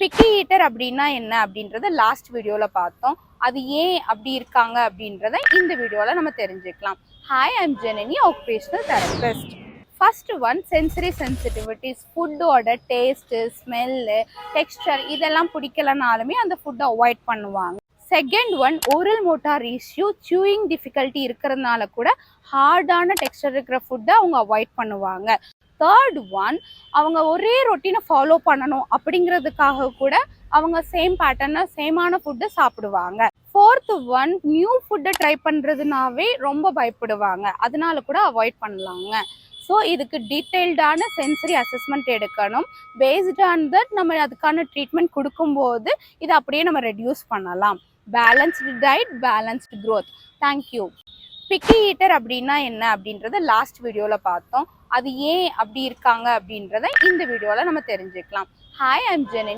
Piggy eater அப்படின்னா என்ன அப்படின்றத லாஸ்ட் வீடியோல பார்த்தோம். அது ஏன் அப்படி இருக்காங்க அப்படின்றத இந்த வீடியோல நம்ம தெரிஞ்சுக்கலாம். Hi, I'm Janani, occupational therapist. First one, sensory sensitivities. ஃபுட்டோட டேஸ்ட்டு, ஸ்மெல்லு, டெக்ஸ்டர் இதெல்லாம் பிடிக்கலனாலுமே அந்த ஃபுட்டை அவாய்ட் பண்ணுவாங்க. Second one, oral motor issue, chewing difficulty இருக்கிறதுனால கூட ஹார்டான டெக்ஸ்டர் இருக்கிற ஃபுட்டை அவங்க அவாய்ட் பண்ணுவாங்க. தேர்ட் ஒன், அவங்க ஒரே ரொட்டீனை ஃபாலோ பண்ணணும் அப்படிங்கிறதுக்காக கூட அவங்க சேம் பேட்டர்னை சேமான ஃபுட்டை சாப்பிடுவாங்க. ஃபோர்த் ஒன், நியூ ஃபுட்டை ட்ரை பண்ணுறதுனாவே ரொம்ப பயப்படுவாங்க, அதனால கூட அவாய்ட் பண்ணலாங்க. ஸோ இதுக்கு டீட்டெயில்டான சென்சரி அசஸ்மெண்ட் எடுக்கணும். பேஸ்ட் ஆன் தட் நம்ம அதுக்கான ட்ரீட்மெண்ட் கொடுக்கும்போது இதை அப்படியே நம்ம ரெடியூஸ் பண்ணலாம். Balanced diet, balanced growth. Thank you. Picky eater அப்படின்னா என்ன அப்படின்றத லாஸ்ட் வீடியோவில் பார்த்தோம். அது ஏன் அப்படி இருக்காங்க அப்படின்றத இந்த வீடியோவில் நம்ம தெரிஞ்சுக்கலாம். Hi, I'm Janani.